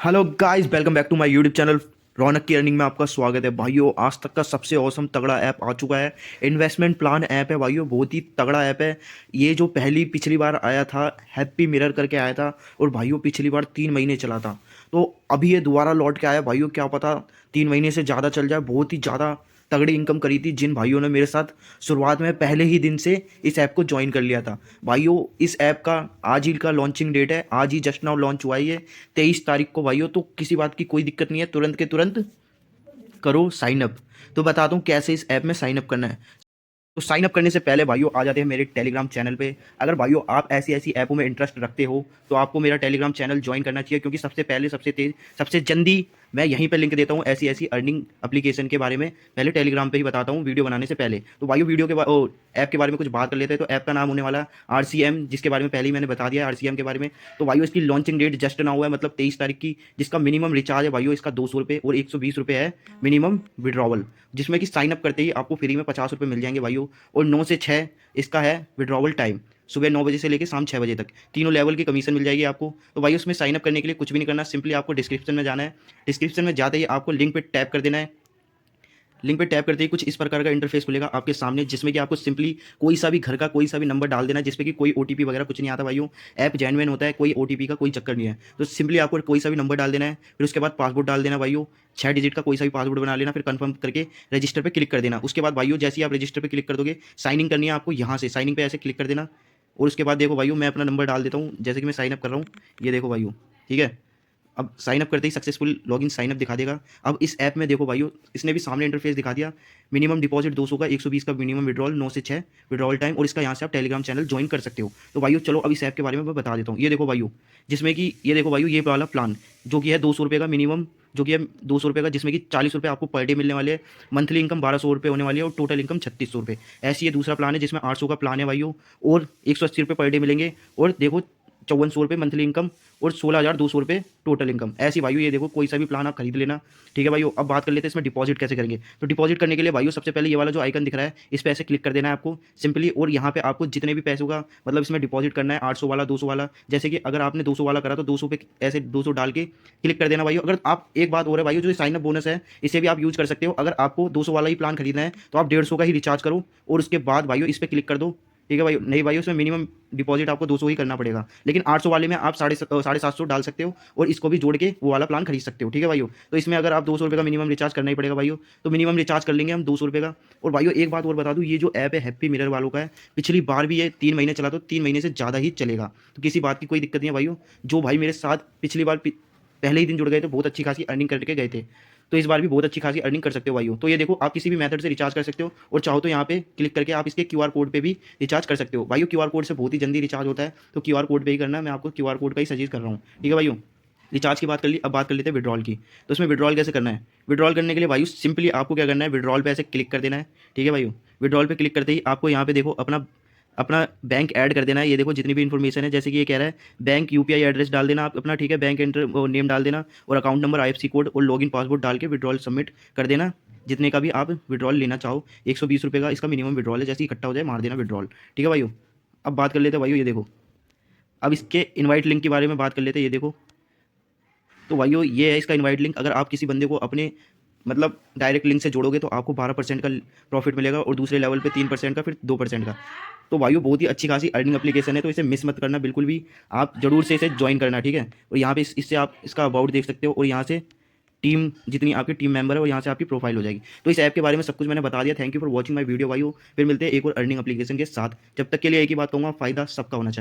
Hello guys, welcome back to my YouTube channel. Raunak की earning में आपका स्वागत है भाइयों। आज तक का सबसे औसम तगड़ा ऐप आ चुका है। इन्वेस्टमेंट प्लान ऐप है भाइयों, बहुत ही तगड़ा ऐप है। ये जो पिछली बार आया था, हैप्पी मिरर करके आया था, और भाइयों पिछली बार 3 महीने चला था। तो अभी ये दोबारा लौट के आया भाइयों, क्या पता 3 महीने से ज़्यादा चल जाए। बहुत ही ज़्यादा तगड़ी इनकम करी थी जिन भाइयों ने मेरे साथ शुरुआत में पहले ही दिन से इस ऐप को ज्वाइन कर लिया था। भाइयों इस ऐप का आज ही का लॉन्चिंग डेट है, आज ही जस्ट नाउ लॉन्च हुआ है ये 23 तारीख को भाइयों। तो किसी बात की कोई दिक्कत नहीं है, तुरंत के तुरंत करो साइन अप। तो बताता हूँ कैसे इस ऐप में साइन अप करना है। तो साइन अप करने से पहले भाइयों आ जाते हैं मेरे टेलीग्राम चैनल पे। अगर भाइयों आप ऐसी ऐसी ऐपों में इंटरेस्ट रखते हो तो आपको मेरा टेलीग्राम चैनल ज्वाइन करना चाहिए, क्योंकि सबसे पहले, सबसे तेज, सबसे जल्दी मैं यहीं पे लिंक देता हूँ ऐसी ऐसी अर्निंग एप्लीकेशन के बारे में। पहले टेलीग्राम पे ही बताता हूँ वीडियो बनाने से पहले। तो भाइयों वीडियो के ऐप के बारे में कुछ बात कर लेते हैं। तो ऐप का नाम होने वाला RCM, जिसके बारे में पहले ही मैंने बता दिया RCM के बारे में। तो भाइयों इसकी लॉन्चिंग डेट जस्ट ना हुआ है, मतलब 23 तारीख की। जिसका मिनिमम रिचार्ज है भाइयों इसका 200 रुपये और 120 रुपये है मिनिमम विड्रॉवल, जिसमें कि साइन अप करते ही आपको फ्री में 50 रुपये मिल जाएंगे भाइयों। और 9 से 6 इसका है विड्रॉवल टाइम, सुबह 9 बजे से लेकर शाम 6 बजे तक। तीनों लेवल की कमीशन मिल जाएगी आपको। तो भाई उसमें साइन अप करने के लिए कुछ भी नहीं करना, सिंपली आपको डिस्क्रिप्शन में जाना है। डिस्क्रिप्शन में जाते ही आपको लिंक पे टैप कर देना है। लिंक पे टैप करते ही कुछ इस प्रकार का इंटरफेस खुलेगा आपके सामने, जिसमें कि आपको सिंपली कोई सा भी घर का कोई सा भी नंबर डाल देना है, जिसमें कि कोई OTP वगैरह कुछ नहीं आता भाइयों। ऐप जेन्युइन होता है, कोई OTP का कोई चक्कर नहीं है। तो सिंपली आपको कोई सा भी नंबर डाल देना है, फिर उसके बाद पासवर्ड डाल देना भाइयों। 6 डिजिट का कोई सा भी पासवर्ड बना लेना, फिर कंफर्म करके रजिस्टर पे क्लिक कर देना। उसके बाद भाइयों जैसे ही आप रजिस्टर पे क्लिक कर दोगे, साइनिंग करनी है आपको। यहाँ से साइनिंग पे ऐसे क्लिक कर देना। और उसके बाद देखो भाइयों मैं अपना नंबर डाल देता हूँ, जैसे कि मैं साइन अप कर रहा हूँ। ये देखो भाइयों, ठीक है। अब साइन अप करते ही सक्सेसफुल लॉगिन साइन अप दिखा देगा। अब इस ऐप में देखो भाइयों, इसने भी सामने इंटरफेस दिखा दिया। मिनिमम डिपॉजिट 200 का, 120 का मिनिमम विड्रॉल, 9 से 6 विड्रॉल टाइम, और इसका यहाँ से आप टेलीग्राम चैनल ज्वाइन कर सकते हो। तो भाइयों चलो अब इस ऐप के बारे में मैं बता देता हूँ। ये देखो भाइयों, जिसमें कि ये देखो भाइयों, ये वाला प्लान जो कि है 200 रुपये का मिनिमम, जो कि है 200 रुपये का, जिसमें कि 40 रुपये आपको पर डे मिलने वाले हैं। मंथली इनकम 1200 रुपये होने वाली है, और टोटल इनकम 3600 रुपये। ऐसी ये दूसरा प्लान है जिसमें 800 का प्लान है भाइयों, और 180 रुपये पर डे मिलेंगे। और देखो 5400 रुपये मंथली इनकम, और 16,200 रुपये टोटल इनकम। ऐसी भाइयों ये देखो कोई सा भी प्लान आप खरीद लेना, ठीक है भाइयों। अब बात कर लेते हैं इसमें डिपॉजिट कैसे करेंगे। तो डिपॉजिट करने के लिए भाइयों सबसे पहले ये वाला जो आइकन दिख रहा है, इस पर ऐसे क्लिक कर देना है आपको सिंपली। और यहाँ पे आपको जितने भी पैसों का मतलब इसमें डिपॉजिट करना है, 800 वाला, 200 वाला। जैसे कि अगर आपने 200 वाला करा तो 200 पे ऐसे 200 डाल के क्लिक कर देना भाइयों। अगर आप एक बात और है भाइयों, जो साइन अप बोनस है इसे भी आप यूज कर सकते हो। अगर आपको 200 वाला ही प्लान खरीदना है तो आप 150 का ही रिचार्ज करो, और उसके बाद भाइयों इस पर क्लिक कर दो, ठीक है भाई। नहीं भाई उसमें मिनिमम डिपॉजिट आपको 200 ही करना पड़ेगा, लेकिन 800 वाले में आप 750 डाल सकते हो, और इसको भी जोड़ के वो वाला प्लान खरीद सकते हो, ठीक है भाइयों। तो इसमें अगर आप 200 रुपये का मिनिमम रिचार्ज करना ही पड़ेगा भाइयों, तो मिनिमम रिचार्ज कर लेंगे हम 200 रुपये का। और भाइयों एक बात और बता दूँ, ये जो ऐप है हैप्पी मिरर वालों का है। पिछली बार भी ये 3 महीने चला, तो 3 महीने से ज़्यादा ही चलेगा। तो किसी बात की कोई दिक्कत नहीं है भाइयों। जो भाई मेरे साथ पिछली बार पहले ही दिन जुड़ गए थे, बहुत अच्छी खासी अर्निंग करके गए थे, तो इस बार भी बहुत अच्छी खासी अर्निंग कर सकते हो भाइयों। तो ये देखो आप किसी भी मेथड से रिचार्ज कर सकते हो, और चाहो तो यहाँ पे क्लिक करके आप इसके QR कोड पे भी रिचार्ज कर सकते हो भाइयों। QR कोड से बहुत ही जल्दी रिचार्ज होता है, तो QR कोड पे ही करना है। मैं आपको QR कोड का ही सजेस्ट कर रहा हूँ, ठीक है भाइयों। रिचार्ज की बात कर ली, अब बात कर लेते हैं विड्रॉल की। तो इसमें विड्रॉल कैसे करना है। विड्रॉल करने के लिए भाई सिंपली आपको क्या करना है, विड्रॉल पे ऐसे क्लिक कर देना है, ठीक है भाई। विड्रॉल पे क्लिक करते ही आपको यहाँ पे देखो अपना अपना बैंक ऐड कर देना है। ये देखो जितनी भी इन्फॉर्मेशन है, जैसे कि ये कह रहा है बैंक UPI एड्रेस डाल देना आप अपना, ठीक है। बैंक एंटर नेम डाल देना, और अकाउंट नंबर, IFSC कोड और लॉगिन पासवर्ड डाल के विड्रॉल सबमिट कर देना, जितने का भी आप विड्रॉल लेना चाहो। 120 रुपये का इसका मिनिमम विड्रॉल है, जैसे ही इकट्ठा हो जाए मार देना विड्रॉल, ठीक है भाइयों। अब बात कर लेते हैं भाइयों, ये देखो अब इसके इनवाइट लिंक के बारे में बात कर लेते हैं। ये देखो, तो भाइयों ये है इसका इनवाइट लिंक। अगर आप किसी बंदे को अपने मतलब डायरेक्ट लिंक से जोड़ोगे तो आपको 12% का प्रॉफिट मिलेगा, और दूसरे लेवल पे 3% का, फिर 2% का। तो भाइयों बहुत ही अच्छी खासी अर्निंग एप्लीकेशन है, तो इसे मिस मत करना बिल्कुल भी। आप जरूर से इसे ज्वाइन करना, ठीक है। और यहाँ पे इससे आप इसका अबाउट देख सकते हो, और यहाँ से टीम जितनी आपकी टीम मेंबर है, और यहाँ से आपकी प्रोफाइल हो जाएगी। तो इस ऐप के बारे में सब कुछ मैंने बता दिया। Thank you for watching my video भाइयों। फिर मिलते हैं एक और अर्निंग एप्लीकेशन के साथ। जब तक के लिए एक ही बात कहूँगा, फायदा सबका होना चाहिए।